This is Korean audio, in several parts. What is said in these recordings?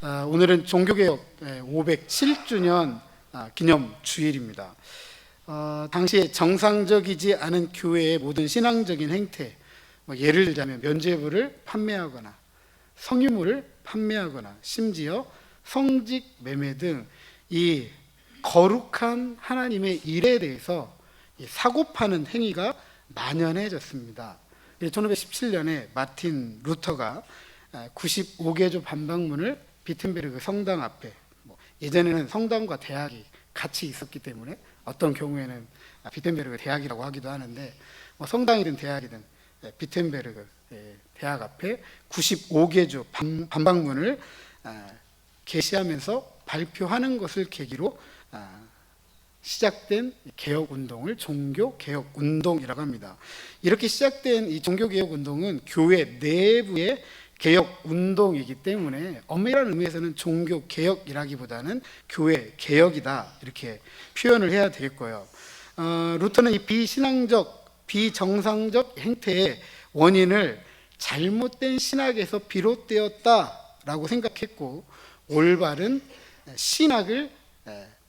오늘은 종교개혁 507주년 기념 주일입니다. 당시에 정상적이지 않은 교회의 모든 신앙적인 행태, 예를 들자면 면죄부를 판매하거나 성유물을 판매하거나 심지어 성직 매매 등 이 거룩한 하나님의 일에 대해서 사고파는 행위가 만연해졌습니다. 1517년에 마틴 루터가 95개조 반박문을 비텐베르그 성당 앞에, 예전에는 성당과 대학이 같이 있었기 때문에 어떤 경우에는 비텐베르그 대학이라고 하기도 하는데, 성당이든 대학이든 비텐베르그 대학 앞에 95개조 반박문을 게시하면서 발표하는 것을 계기로 시작된 개혁운동을 종교개혁운동이라고 합니다. 이렇게 시작된 이 종교개혁운동은 교회 내부의 개혁운동이기 때문에 엄밀한 의미에서는 종교개혁이라기보다는 교회 개혁이다, 이렇게 표현을 해야 되겠고요. 루터는 이 비신앙적, 비정상적 행태의 원인을 잘못된 신학에서 비롯되었다라고 생각했고, 올바른 신학을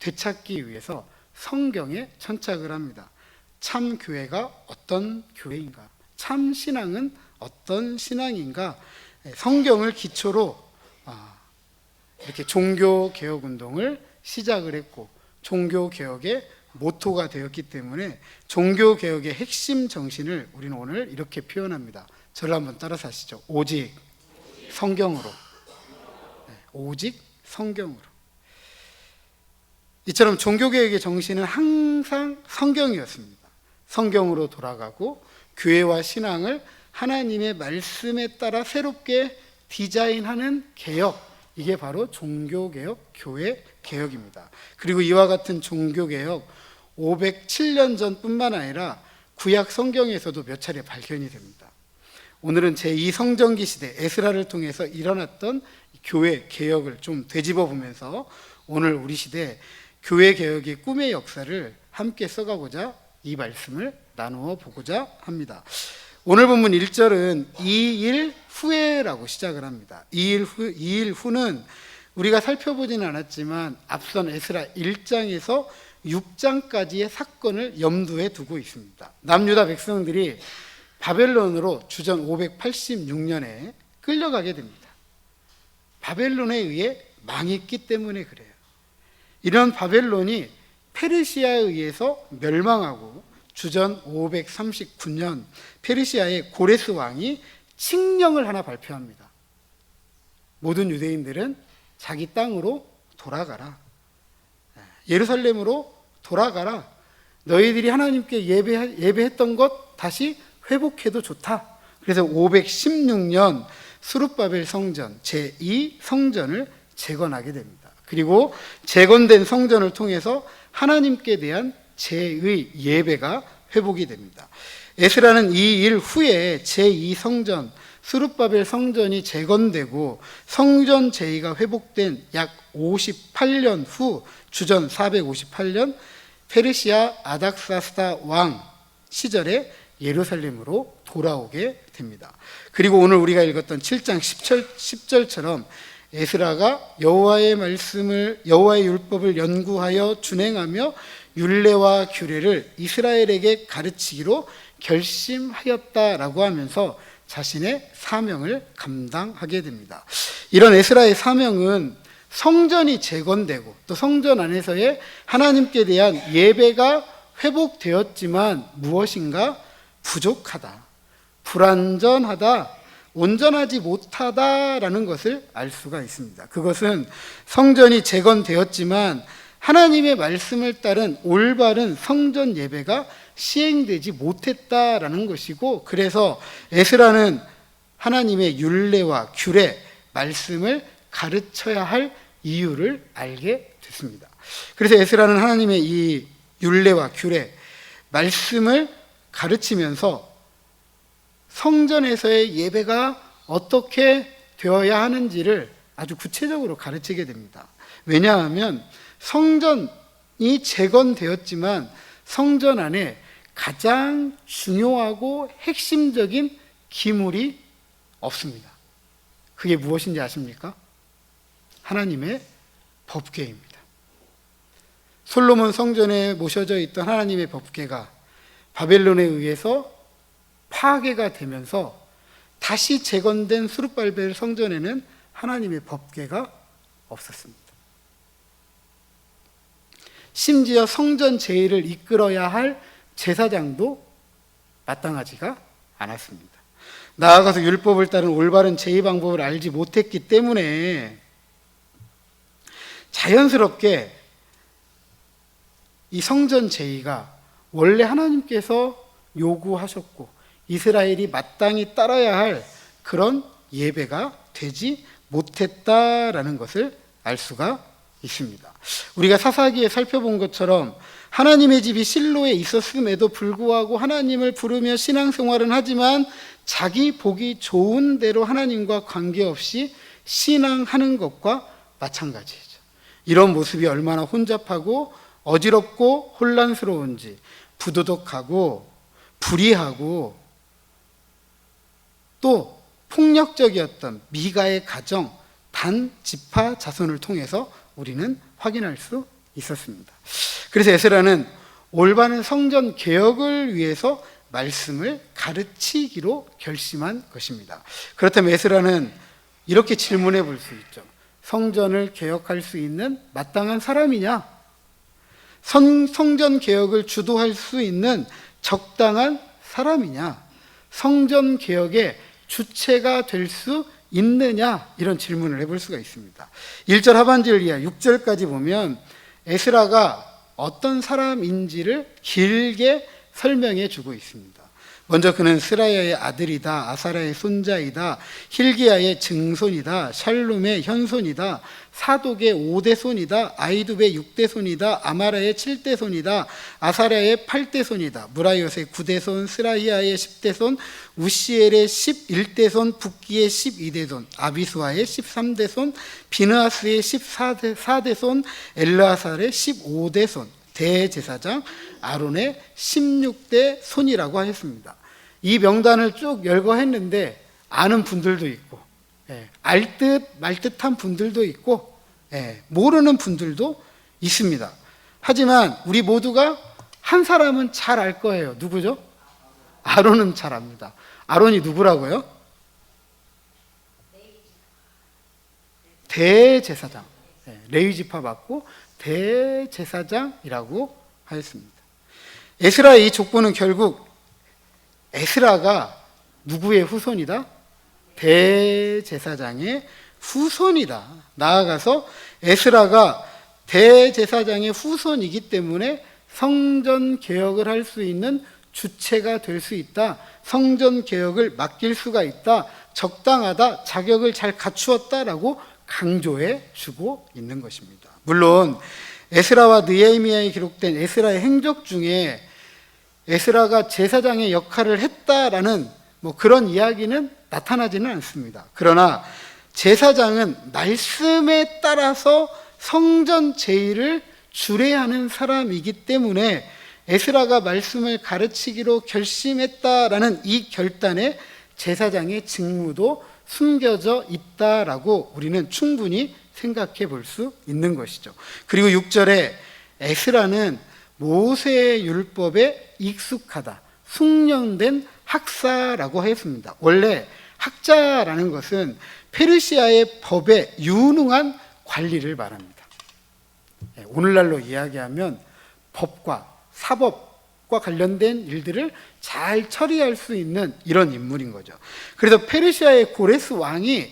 되찾기 위해서 성경에 천착을 합니다. 참 교회가 어떤 교회인가? 참 신앙은 어떤 신앙인가? 성경을 기초로 이렇게 종교개혁운동을 시작을 했고, 종교개혁의 모토가 되었기 때문에 종교개혁의 핵심 정신을 우리는 오늘 이렇게 표현합니다. 저를 한번 따라서 하시죠. 오직 성경으로. 오직 성경으로. 이처럼 종교개혁의 정신은 항상 성경이었습니다. 성경으로 돌아가고 교회와 신앙을 하나님의 말씀에 따라 새롭게 디자인하는 개혁, 이게 바로 종교개혁, 교회개혁입니다. 그리고 이와 같은 종교개혁 507년 전뿐만 아니라 구약 성경에서도 몇 차례 발견이 됩니다. 오늘은 제2성전기 시대 에스라를 통해서 일어났던 교회 개혁을 좀 되짚어 보면서 오늘 우리 시대 교회 개혁의 꿈의 역사를 함께 써가고자 이 말씀을 나누어 보고자 합니다. 오늘 본문 1절은 이 일 후에라고 시작을 합니다. 이 일 후는 우리가 살펴보지는 않았지만 앞선 에스라 1장에서 6장까지의 사건을 염두에 두고 있습니다. 남유다 백성들이 바벨론으로 주전 586년에 끌려가게 됩니다. 바벨론에 의해 망했기 때문에 그래요. 이런 바벨론이 페르시아에 의해서 멸망하고 주전 539년 페르시아의 고레스 왕이 칙령을 하나 발표합니다. 모든 유대인들은 자기 땅으로 돌아가라. 예루살렘으로 돌아가라. 너희들이 하나님께 예배했던 것 다시 회복해도 좋다. 그래서 516년 스룹바벨 성전 제2성전을 재건하게 됩니다. 그리고 재건된 성전을 통해서 하나님께 대한 제의 예배가 회복이 됩니다. 에스라는 이 일 후에 제2성전 스룹바벨 성전이 재건되고 성전 제의가 회복된 약 58년 후 주전 458년 페르시아 아닥사스다 왕 시절에 예루살렘으로 돌아오게 됩니다. 그리고 오늘 우리가 읽었던 7장 10절처럼 에스라가 여호와의 율법을 연구하여 준행하며 율례와 규례를 이스라엘에게 가르치기로 결심하였다라고 하면서 자신의 사명을 감당하게 됩니다. 이런 에스라의 사명은 성전이 재건되고 또 성전 안에서의 하나님께 대한 예배가 회복되었지만 무엇인가 부족하다, 불완전하다, 온전하지 못하다라는 것을 알 수가 있습니다. 그것은 성전이 재건되었지만 하나님의 말씀을 따른 올바른 성전 예배가 시행되지 못했다라는 것이고, 그래서 에스라는 하나님의 율례와 규례, 말씀을 가르쳐야 할 이유를 알게 됐습니다. 그래서 에스라는 하나님의 이 율례와 규례, 말씀을 가르치면서 성전에서의 예배가 어떻게 되어야 하는지를 아주 구체적으로 가르치게 됩니다. 왜냐하면 성전이 재건되었지만 성전 안에 가장 중요하고 핵심적인 기물이 없습니다. 그게 무엇인지 아십니까? 하나님의 법궤입니다. 솔로몬 성전에 모셔져 있던 하나님의 법궤가 바벨론에 의해서 파괴가 되면서 다시 재건된 수룹발벨 성전에는 하나님의 법궤가 없었습니다. 심지어 성전 제의를 이끌어야 할 제사장도 마땅하지가 않았습니다. 나아가서 율법을 따른 올바른 제의 방법을 알지 못했기 때문에 자연스럽게 이 성전 제의가 원래 하나님께서 요구하셨고 이스라엘이 마땅히 따라야 할 그런 예배가 되지 못했다라는 것을 알 수가 있습니다. 우리가 사사기에 살펴본 것처럼 하나님의 집이 실로에 있었음에도 불구하고 하나님을 부르며 신앙생활은 하지만 자기 보기 좋은 대로 하나님과 관계없이 신앙하는 것과 마찬가지죠. 이런 모습이 얼마나 혼잡하고 어지럽고 혼란스러운지, 부도덕하고 불의하고 또 폭력적이었던 미가의 가정 단 지파 자손을 통해서 우리는 확인할 수 있었습니다. 그래서 에스라는 올바른 성전 개혁을 위해서 말씀을 가르치기로 결심한 것입니다. 그렇다면 에스라는 이렇게 질문해 볼 수 있죠. 성전을 개혁할 수 있는 마땅한 사람이냐? 성전 개혁을 주도할 수 있는 적당한 사람이냐? 성전 개혁의 주체가 될 수 있느냐? 이런 질문을 해볼 수가 있습니다. 1절 하반절 이하 6절까지 보면 에스라가 어떤 사람인지를 길게 설명해 주고 있습니다. 먼저 그는 스라야의 아들이다, 아사라의 손자이다, 힐기야의 증손이다, 샬룸의 현손이다, 사독의 5대 손이다, 아이두의 6대 손이다, 아마라의 7대 손이다, 아사랴의 8대 손이다, 무라이ot의 9대 손, 스라히야의 10대 손, 우시엘의 11대 손, 붓기의 12대 손, 아비수아의 13대 손, 비느하스의 14대 손, 엘르아살의 15대 손, 대제사장 아론의 16대 손이라고 하였습니다. 이 명단을 쭉 열거했는데 아는 분들도 있고 알듯 말듯한 분들도 있고 모르는 분들도 있습니다. 하지만 우리 모두가 한 사람은 잘 알 거예요. 누구죠? 아론은 잘 압니다. 아론이 누구라고요? 대제사장. 레위지파 맞고 대제사장이라고 하였습니다. 에스라의 이 족보는 결국 에스라가 누구의 후손이다? 대제사장의 후손이다. 나아가서 에스라가 대제사장의 후손이기 때문에 성전 개혁을 할 수 있는 주체가 될 수 있다. 성전 개혁을 맡길 수가 있다. 적당하다. 자격을 잘 갖추었다라고 강조해 주고 있는 것입니다. 물론 에스라와 느헤미야에 기록된 에스라의 행적 중에 에스라가 제사장의 역할을 했다라는 그런 이야기는 나타나지는 않습니다. 그러나 제사장은 말씀에 따라서 성전 제의를 주례하는 사람이기 때문에 에스라가 말씀을 가르치기로 결심했다라는 이 결단에 제사장의 직무도 숨겨져 있다라고 우리는 충분히 생각해 볼 수 있는 것이죠. 그리고 6절에 에스라는 모세의 율법에 익숙하다, 숙련된 학사라고 했습니다. 원래 학자라는 것은 페르시아의 법에 유능한 관리를 말합니다. 오늘날로 이야기하면 법과 사법과 관련된 일들을 잘 처리할 수 있는 이런 인물인 거죠. 그래서 페르시아의 고레스 왕이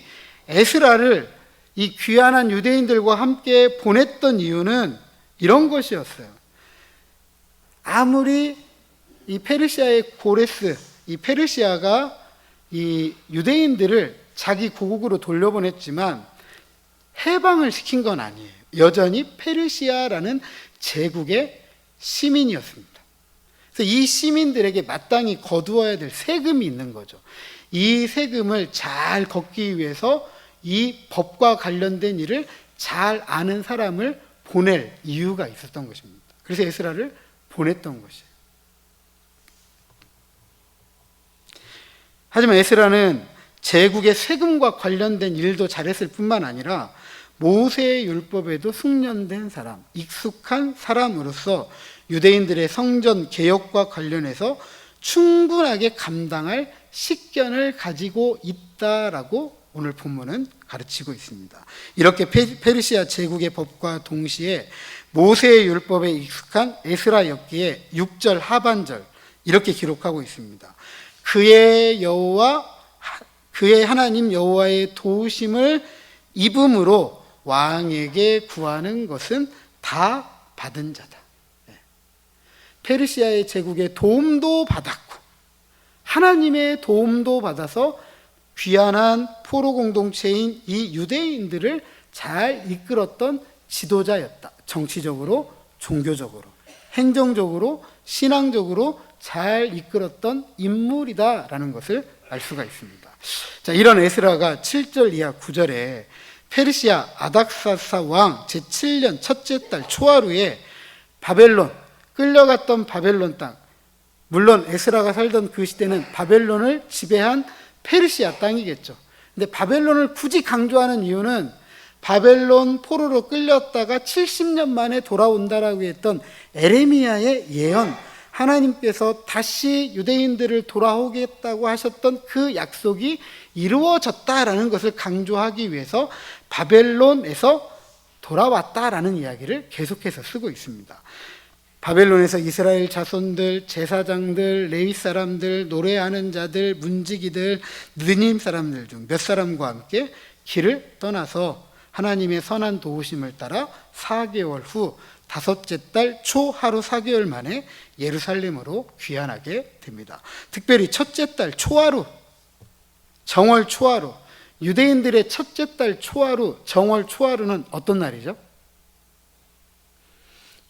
에스라를 이 귀환한 유대인들과 함께 보냈던 이유는 이런 것이었어요. 아무리 이 페르시아의 고레스, 이 페르시아가 이 유대인들을 자기 고국으로 돌려보냈지만 해방을 시킨 건 아니에요. 여전히 페르시아라는 제국의 시민이었습니다. 그래서 이 시민들에게 마땅히 거두어야 될 세금이 있는 거죠. 이 세금을 잘 걷기 위해서 이 법과 관련된 일을 잘 아는 사람을 보낼 이유가 있었던 것입니다. 그래서 에스라를 보냈던 것이에요. 하지만 에스라는 제국의 세금과 관련된 일도 잘했을 뿐만 아니라 모세의 율법에도 숙련된 사람, 익숙한 사람으로서 유대인들의 성전 개혁과 관련해서 충분하게 감당할 식견을 가지고 있다라고 오늘 본문은 가르치고 있습니다. 이렇게 페르시아 제국의 법과 동시에 모세의 율법에 익숙한 에스라였기에 6절 하반절 이렇게 기록하고 있습니다. 그의 하나님 여호와의 도우심을 입음으로 왕에게 구하는 것은 다 받은 자다. 페르시아의 제국의 도움도 받았고 하나님의 도움도 받아서 귀환한 포로 공동체인 이 유대인들을 잘 이끌었던 지도자였다. 정치적으로, 종교적으로, 행정적으로, 신앙적으로 잘 이끌었던 인물이다라는 것을 알 수가 있습니다. 자, 이런 에스라가 7절 이하 9절에 페르시아 아닥사사 왕 제7년 첫째 달 초하루에 바벨론, 끌려갔던 바벨론 땅, 물론 에스라가 살던 그 시대는 바벨론을 지배한 페르시아 땅이겠죠. 근데 바벨론을 굳이 강조하는 이유는 바벨론 포로로 끌렸다가 70년 만에 돌아온다라고 했던 에레미야의 예언, 하나님께서 다시 유대인들을 돌아오겠다고 하셨던 그 약속이 이루어졌다라는 것을 강조하기 위해서 바벨론에서 돌아왔다라는 이야기를 계속해서 쓰고 있습니다. 바벨론에서 이스라엘 자손들, 제사장들, 레위 사람들, 노래하는 자들, 문지기들, 느님 사람들 중 몇 사람과 함께 길을 떠나서 하나님의 선한 도우심을 따라 4개월 후 다섯째 달 초 하루 4개월 만에 예루살렘으로 귀환하게 됩니다. 특별히 첫째 달 초하루, 정월 초하루, 유대인들의 첫째 달 초하루, 정월 초하루는 어떤 날이죠?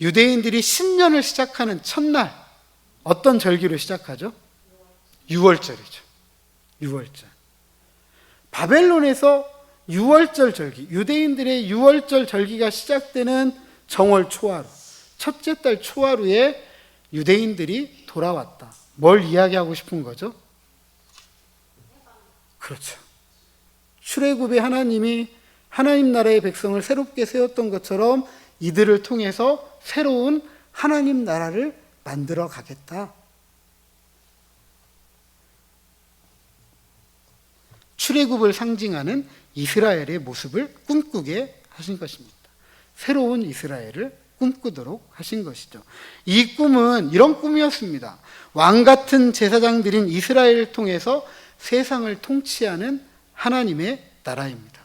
유대인들이 신년을 시작하는 첫날, 어떤 절기로 시작하죠? 유월절이죠. 유월절. 바벨론에서 유월절 절기, 유대인들의 유월절 절기가 시작되는 정월 초하루, 첫째 달 초하루에 유대인들이 돌아왔다. 뭘 이야기하고 싶은 거죠? 그렇죠. 출애굽의 하나님이 하나님 나라의 백성을 새롭게 세웠던 것처럼 이들을 통해서 새로운 하나님 나라를 만들어 가겠다. 출애굽을 상징하는 이스라엘의 모습을 꿈꾸게 하신 것입니다. 새로운 이스라엘을 꿈꾸도록 하신 것이죠. 이 꿈은 이런 꿈이었습니다. 왕 같은 제사장들인 이스라엘을 통해서 세상을 통치하는 하나님의 나라입니다.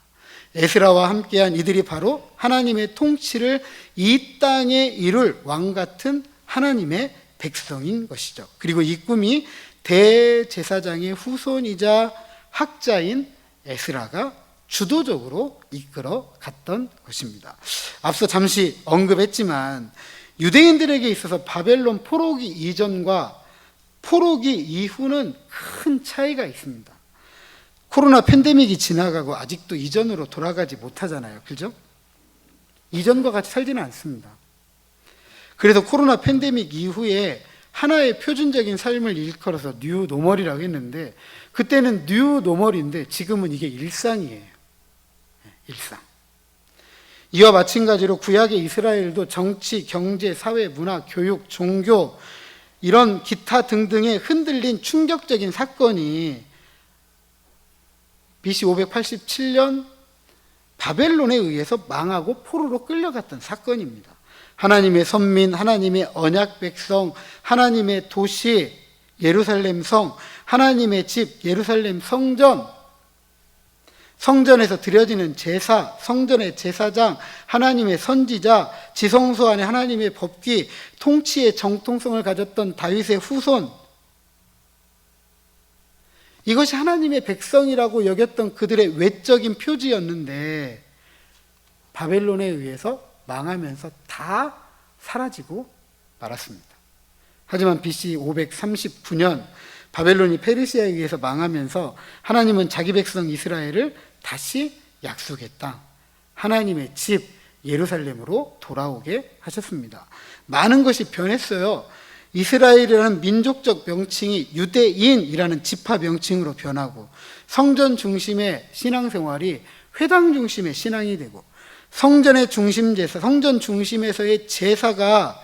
에스라와 함께한 이들이 바로 하나님의 통치를 이 땅에 이룰 왕 같은 하나님의 백성인 것이죠. 그리고 이 꿈이 대제사장의 후손이자 학자인 에스라가 주도적으로 이끌어 갔던 것입니다. 앞서 잠시 언급했지만 유대인들에게 있어서 바벨론 포로기 이전과 포로기 이후는 큰 차이가 있습니다. 코로나 팬데믹이 지나가고 아직도 이전으로 돌아가지 못하잖아요. 그죠? 이전과 같이 살지는 않습니다. 그래서 코로나 팬데믹 이후에 하나의 표준적인 삶을 일컬어서 뉴 노멀이라고 했는데 그때는 뉴 노멀인데 지금은 이게 일상이에요. 일상. 이와 마찬가지로 구약의 이스라엘도 정치, 경제, 사회, 문화, 교육, 종교 이런 기타 등등의 흔들린 충격적인 사건이 BC 587년 바벨론에 의해서 망하고 포로로 끌려갔던 사건입니다. 하나님의 선민, 하나님의 언약 백성, 하나님의 도시 예루살렘 성, 하나님의 집 예루살렘 성전, 성전에서 드려지는 제사, 성전의 제사장, 하나님의 선지자, 지성소 안에 하나님의 법궤, 통치의 정통성을 가졌던 다윗의 후손, 이것이 하나님의 백성이라고 여겼던 그들의 외적인 표지였는데 바벨론에 의해서 망하면서 다 사라지고 말았습니다. 하지만 BC 539년 바벨론이 페르시아에 의해서 망하면서 하나님은 자기 백성 이스라엘을 다시 약속의 땅, 하나님의 집 예루살렘으로 돌아오게 하셨습니다. 많은 것이 변했어요. 이스라엘이라는 민족적 명칭이 유대인이라는 지파 명칭으로 변하고 성전 중심의 신앙생활이 회당 중심의 신앙이 되고 성전의 중심 제사, 성전 중심에서의 제사가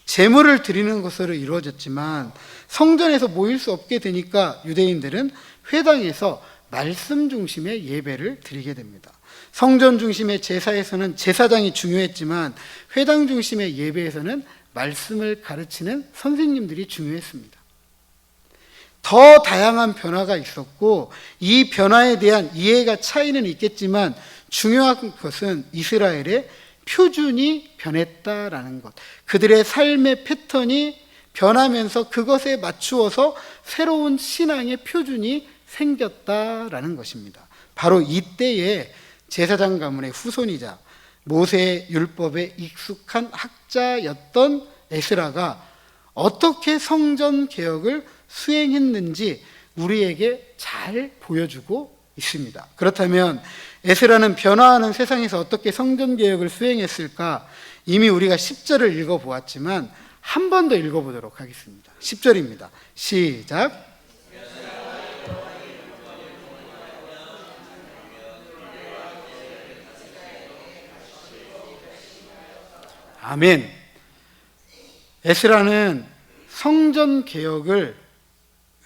제물을 드리는 것으로 이루어졌지만 성전에서 모일 수 없게 되니까 유대인들은 회당에서 말씀 중심의 예배를 드리게 됩니다. 성전 중심의 제사에서는 제사장이 중요했지만 회당 중심의 예배에서는 말씀을 가르치는 선생님들이 중요했습니다. 더 다양한 변화가 있었고 이 변화에 대한 이해가 차이는 있겠지만 중요한 것은 이스라엘의 표준이 변했다라는 것, 그들의 삶의 패턴이 변하면서 그것에 맞추어서 새로운 신앙의 표준이 생겼다라는 것입니다. 바로 이때에 제사장 가문의 후손이자 모세의 율법에 익숙한 학자였던 에스라가 어떻게 성전 개혁을 수행했는지 우리에게 잘 보여주고 있습니다. 그렇다면 에스라는 변화하는 세상에서 어떻게 성전 개혁을 수행했을까? 이미 우리가 10절을 읽어보았지만 한 번 더 읽어보도록 하겠습니다. 10절입니다. 시작. 아멘. 에스라는 성전 개혁을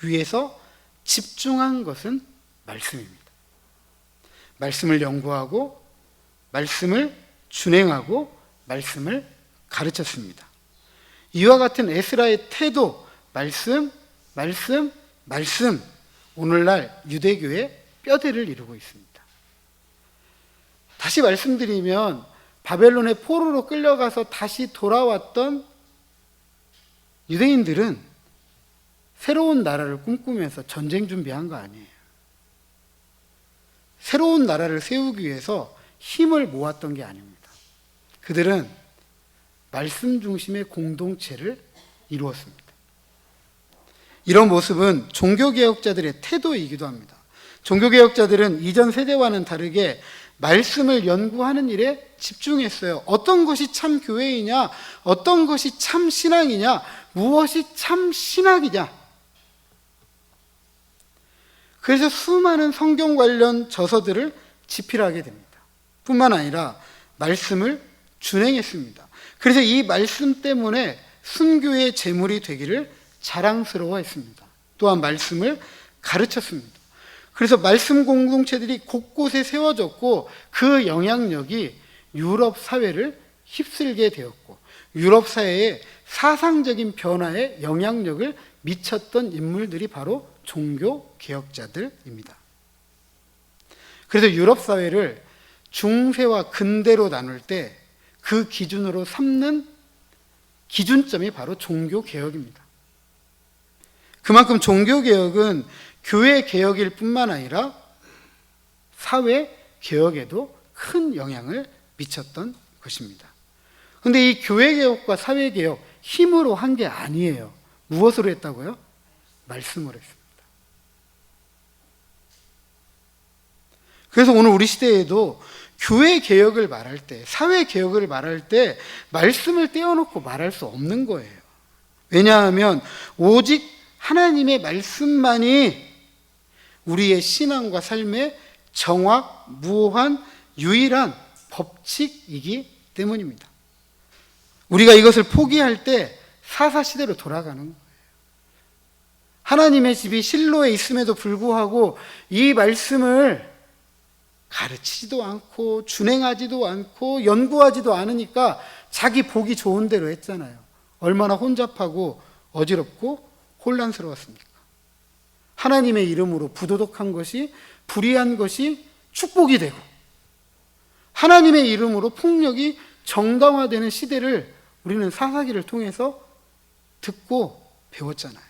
위해서 집중한 것은 말씀입니다. 말씀을 연구하고 말씀을 준행하고 말씀을 가르쳤습니다. 이와 같은 에스라의 태도, 말씀, 오늘날 유대교의 뼈대를 이루고 있습니다. 다시 말씀드리면 바벨론의 포로로 끌려가서 다시 돌아왔던 유대인들은 새로운 나라를 꿈꾸면서 전쟁 준비한 거 아니에요. 새로운 나라를 세우기 위해서 힘을 모았던 게 아닙니다. 그들은 말씀 중심의 공동체를 이루었습니다. 이런 모습은 종교개혁자들의 태도이기도 합니다. 종교개혁자들은 이전 세대와는 다르게 말씀을 연구하는 일에 집중했어요. 어떤 것이 참 교회이냐, 어떤 것이 참 신앙이냐, 무엇이 참 신학이냐. 그래서 수많은 성경 관련 저서들을 집필하게 됩니다. 뿐만 아니라 말씀을 준행했습니다. 그래서 이 말씀 때문에 순교의 제물이 되기를 자랑스러워했습니다. 또한 말씀을 가르쳤습니다. 그래서 말씀 공동체들이 곳곳에 세워졌고 그 영향력이 유럽 사회를 휩쓸게 되었고 유럽 사회의 사상적인 변화에 영향력을 미쳤던 인물들이 바로 종교 개혁자들입니다. 그래서 유럽 사회를 중세와 근대로 나눌 때 그 기준으로 삼는 기준점이 바로 종교 개혁입니다. 그만큼 종교 개혁은 교회 개혁일 뿐만 아니라 사회 개혁에도 큰 영향을 미쳤던 것입니다. 그런데 이 교회 개혁과 사회 개혁 힘으로 한 게 아니에요. 무엇으로 했다고요? 말씀으로 했습니다. 그래서 오늘 우리 시대에도 교회 개혁을 말할 때, 사회 개혁을 말할 때 말씀을 떼어놓고 말할 수 없는 거예요. 왜냐하면 오직 하나님의 말씀만이 우리의 신앙과 삶의 정확, 무한, 유일한 법칙이기 때문입니다. 우리가 이것을 포기할 때 사사시대로 돌아가는 거예요. 하나님의 집이 실로에 있음에도 불구하고 이 말씀을 가르치지도 않고 준행하지도 않고 연구하지도 않으니까 자기 보기 좋은 대로 했잖아요. 얼마나 혼잡하고 어지럽고 혼란스러웠습니까? 하나님의 이름으로 부도덕한 것이, 불의한 것이 축복이 되고 하나님의 이름으로 폭력이 정당화되는 시대를 우리는 사사기를 통해서 듣고 배웠잖아요.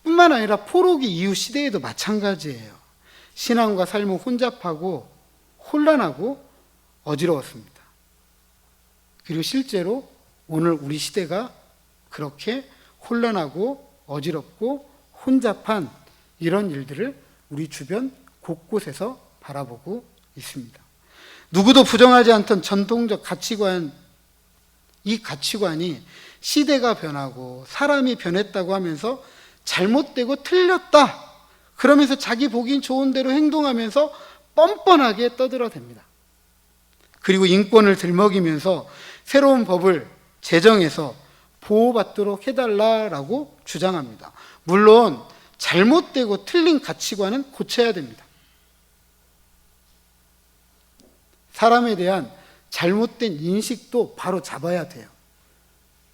뿐만 아니라 포로기 이후 시대에도 마찬가지예요. 신앙과 삶은 혼잡하고 혼란하고 어지러웠습니다. 그리고 실제로 오늘 우리 시대가 그렇게 혼란하고 어지럽고 혼잡한 이런 일들을 우리 주변 곳곳에서 바라보고 있습니다. 누구도 부정하지 않던 전통적 가치관, 이 가치관이 시대가 변하고 사람이 변했다고 하면서 잘못되고 틀렸다, 그러면서 자기 보기 좋은 대로 행동하면서 뻔뻔하게 떠들어댑니다. 그리고 인권을 들먹이면서 새로운 법을 제정해서 보호받도록 해달라라고 주장합니다. 물론 잘못되고 틀린 가치관은 고쳐야 됩니다. 사람에 대한 잘못된 인식도 바로 잡아야 돼요.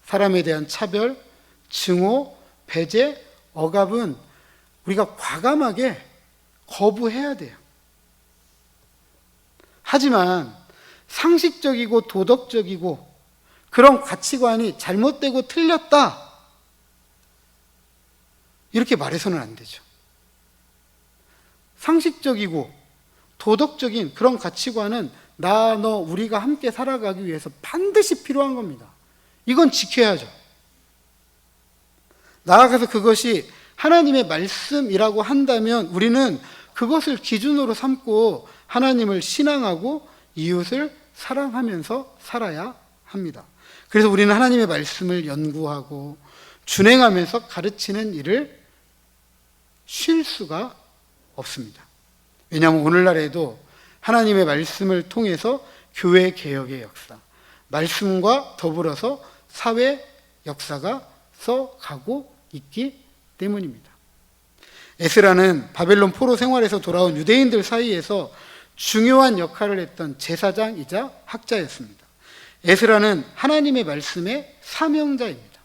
사람에 대한 차별, 증오, 배제, 억압은 우리가 과감하게 거부해야 돼요. 하지만 상식적이고 도덕적이고 그런 가치관이 잘못되고 틀렸다, 이렇게 말해서는 안 되죠. 상식적이고 도덕적인 그런 가치관은 나, 너, 우리가 함께 살아가기 위해서 반드시 필요한 겁니다. 이건 지켜야죠. 나아가서 그것이 하나님의 말씀이라고 한다면 우리는 그것을 기준으로 삼고 하나님을 신앙하고 이웃을 사랑하면서 살아야 합니다. 그래서 우리는 하나님의 말씀을 연구하고 준행하면서 가르치는 일을 쉴 수가 없습니다. 왜냐하면 오늘날에도 하나님의 말씀을 통해서 교회 개혁의 역사, 말씀과 더불어서 사회 역사가 써가고 있기 때문입니다. 에스라는 바벨론 포로 생활에서 돌아온 유대인들 사이에서 중요한 역할을 했던 제사장이자 학자였습니다. 에스라는 하나님의 말씀의 사명자입니다.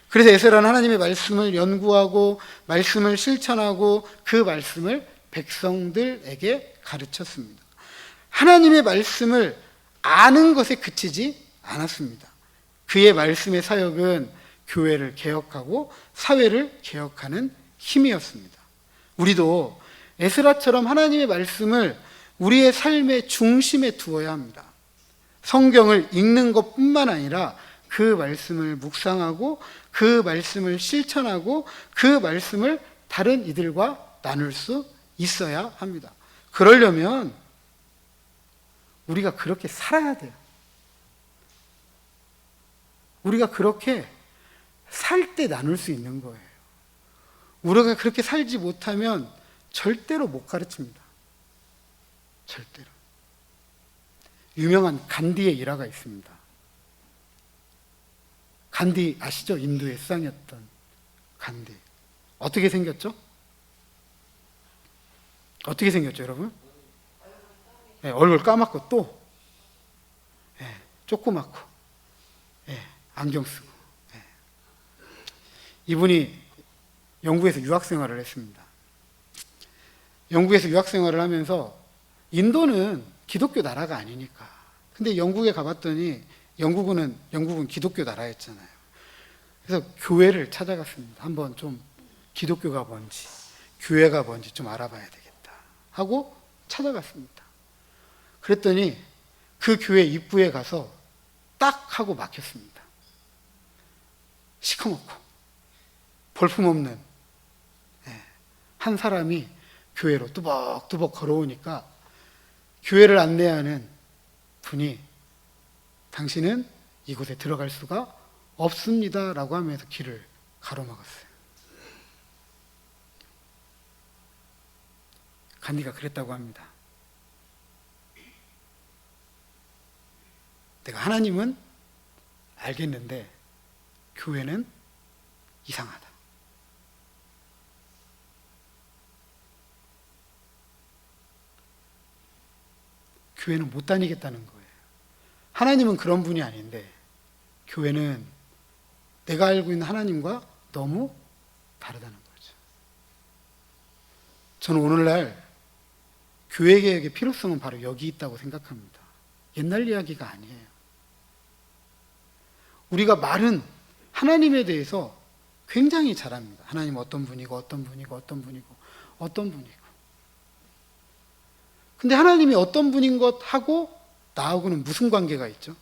그래서 에스라는 하나님의 말씀을 연구하고 말씀을 실천하고 그 말씀을 백성들에게 가르쳤습니다. 하나님의 말씀을 아는 것에 그치지 않았습니다. 그의 말씀의 사역은 교회를 개혁하고 사회를 개혁하는 힘이었습니다. 우리도 에스라처럼 하나님의 말씀을 우리의 삶의 중심에 두어야 합니다. 성경을 읽는 것뿐만 아니라 그 말씀을 묵상하고 그 말씀을 실천하고 그 말씀을 다른 이들과 나눌 수 있어야 합니다. 그러려면 우리가 그렇게 살아야 돼요. 우리가 그렇게 살 때 나눌 수 있는 거예요. 우리가 그렇게 살지 못하면 절대로 못 가르칩니다. 절대로. 유명한 간디의 일화가 있습니다. 간디 아시죠? 인도의 수상이었던 간디. 어떻게 생겼죠? 어떻게 생겼죠, 여러분? 네, 얼굴 까맣고 또 조그맣고 안경 쓰고. 이분이 영국에서 유학생활을 했습니다. 영국에서 유학생활을 하면서 인도는 기독교 나라가 아니니까. 근데 영국에 가봤더니 영국은 기독교 나라였잖아요. 그래서 교회를 찾아갔습니다. 한번 좀 기독교가 뭔지, 교회가 뭔지 좀 알아봐야 되겠다 하고 찾아갔습니다. 그랬더니 그 교회 입구에 가서 딱 하고 막혔습니다. 시커멓고 볼품없는 한 사람이 교회로 뚜벅뚜벅 걸어오니까 교회를 안내하는 분이 당신은 이곳에 들어갈 수가 없습니다 라고 하면서 길을 가로막았어요. 간디가 그랬다고 합니다. 내가 하나님은 알겠는데 교회는 이상하다. 교회는 못 다니겠다는 거예요. 하나님은 그런 분이 아닌데 교회는 내가 알고 있는 하나님과 너무 다르다는 거죠. 저는 오늘날 교회 개혁의 필요성은 바로 여기 있다고 생각합니다. 옛날 이야기가 아니에요. 우리가 말은 하나님에 대해서 굉장히 잘합니다. 하나님 어떤 분이고 어떤 분이고 어떤 분이고 어떤 분이고. 근데 하나님이 어떤 분인 것 하고 나하고는 무슨 관계가 있죠?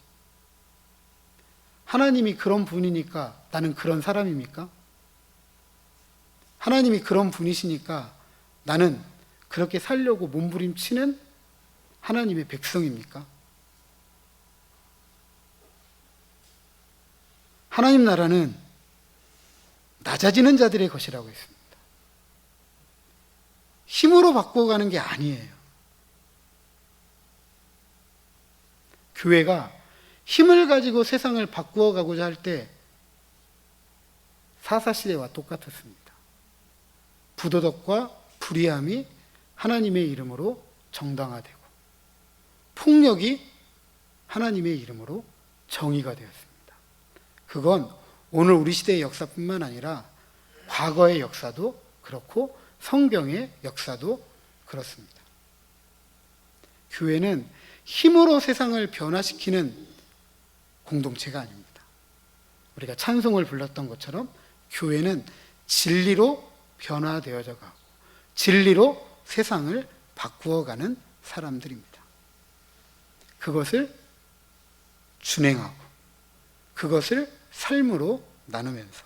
하나님이 그런 분이니까 나는 그런 사람입니까? 하나님이 그런 분이시니까 나는 그렇게 살려고 몸부림치는 하나님의 백성입니까? 하나님 나라는 낮아지는 자들의 것이라고 했습니다. 힘으로 바꾸어가는 게 아니에요. 교회가 힘을 가지고 세상을 바꾸어가고자 할 때 사사시대와 똑같았습니다. 부도덕과 불의함이 하나님의 이름으로 정당화되고 폭력이 하나님의 이름으로 정의가 되었습니다. 그건 오늘 우리 시대의 역사뿐만 아니라 과거의 역사도 그렇고 성경의 역사도 그렇습니다. 교회는 힘으로 세상을 변화시키는 공동체가 아닙니다. 우리가 찬송을 불렀던 것처럼 교회는 진리로 변화되어져 가고 진리로 세상을 바꾸어가는 사람들입니다. 그것을 준행하고 그것을 삶으로 나누면서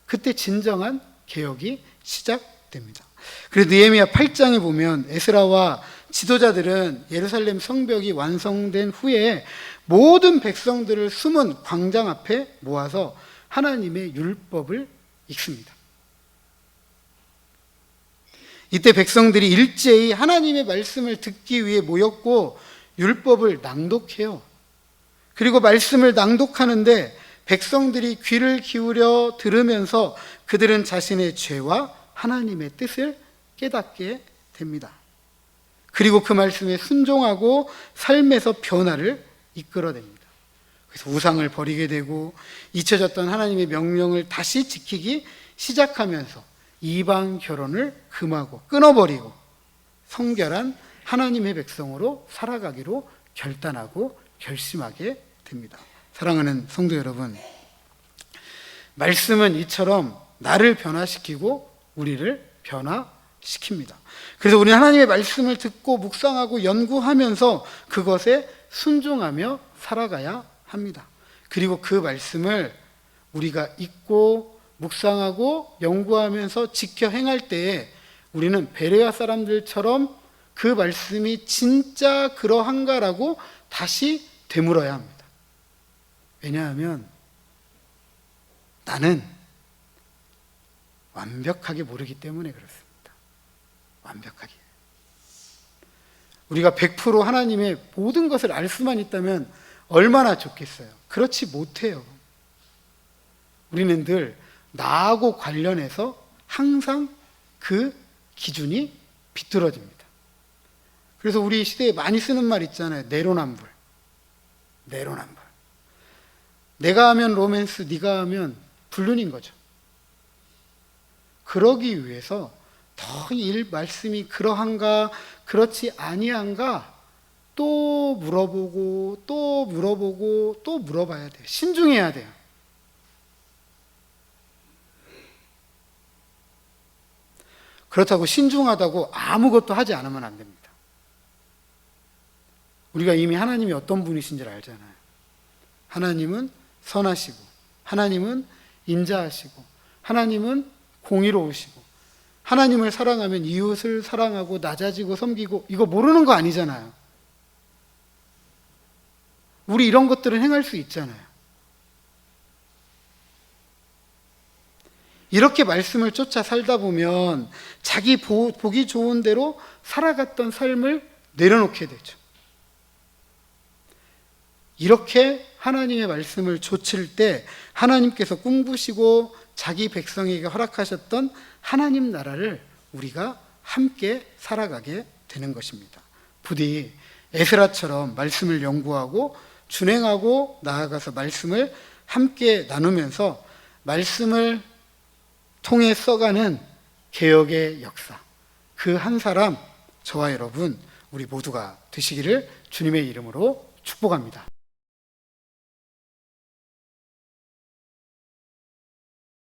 그때 진정한 개혁이 시작됩니다. 그래서 느헤미야 8장에 보면 에스라와 지도자들은 예루살렘 성벽이 완성된 후에 모든 백성들을 숨은 광장 앞에 모아서 하나님의 율법을 읽습니다. 이때 백성들이 일제히 하나님의 말씀을 듣기 위해 모였고 율법을 낭독해요. 그리고 말씀을 낭독하는데 백성들이 귀를 기울여 들으면서 그들은 자신의 죄와 하나님의 뜻을 깨닫게 됩니다. 그리고 그 말씀에 순종하고 삶에서 변화를 이끌어냅니다. 그래서 우상을 버리게 되고 잊혀졌던 하나님의 명령을 다시 지키기 시작하면서 이방 결혼을 금하고 끊어버리고 성결한 하나님의 백성으로 살아가기로 결단하고 결심하게 됩니다. 사랑하는 성도 여러분, 말씀은 이처럼 나를 변화시키고 우리를 변화시킵니다. 그래서 우리는 하나님의 말씀을 듣고 묵상하고 연구하면서 그것에 순종하며 살아가야 합니다. 그리고 그 말씀을 우리가 읽고 묵상하고 연구하면서 지켜 행할 때에 우리는 베레아 사람들처럼 그 말씀이 진짜 그러한가라고 다시 되물어야 합니다. 왜냐하면 나는 완벽하게 모르기 때문에 그렇습니다. 완벽하게. 우리가 100% 하나님의 모든 것을 알 수만 있다면 얼마나 좋겠어요. 그렇지 못해요. 우리는 늘 나하고 관련해서 항상 그 기준이 비뚤어집니다. 그래서 우리 시대에 많이 쓰는 말 있잖아요. 내로남불. 내로남불. 내가 하면 로맨스, 네가 하면 불륜인 거죠. 그러기 위해서 더 이 말씀이 그러한가 그렇지 아니한가 또 물어보고 또 물어보고 또 물어봐야 돼요. 신중해야 돼요. 그렇다고 신중하다고 아무것도 하지 않으면 안 됩니다. 우리가 이미 하나님이 어떤 분이신지를 알잖아요. 하나님은 선하시고 하나님은 인자하시고 하나님은 공의로우시고 하나님을 사랑하면 이웃을 사랑하고 낮아지고 섬기고 이거 모르는 거 아니잖아요. 우리 이런 것들은 행할 수 있잖아요. 이렇게 말씀을 쫓아 살다 보면 자기 보기 좋은 대로 살아갔던 삶을 내려놓게 되죠. 이렇게 하나님의 말씀을 좇을 때 하나님께서 꿈꾸시고 자기 백성에게 허락하셨던 하나님 나라를 우리가 함께 살아가게 되는 것입니다. 부디 에스라처럼 말씀을 연구하고 준행하고 나아가서 말씀을 함께 나누면서 말씀을 통해 써가는 개혁의 역사, 그 한 사람 저와 여러분 우리 모두가 되시기를 주님의 이름으로 축복합니다.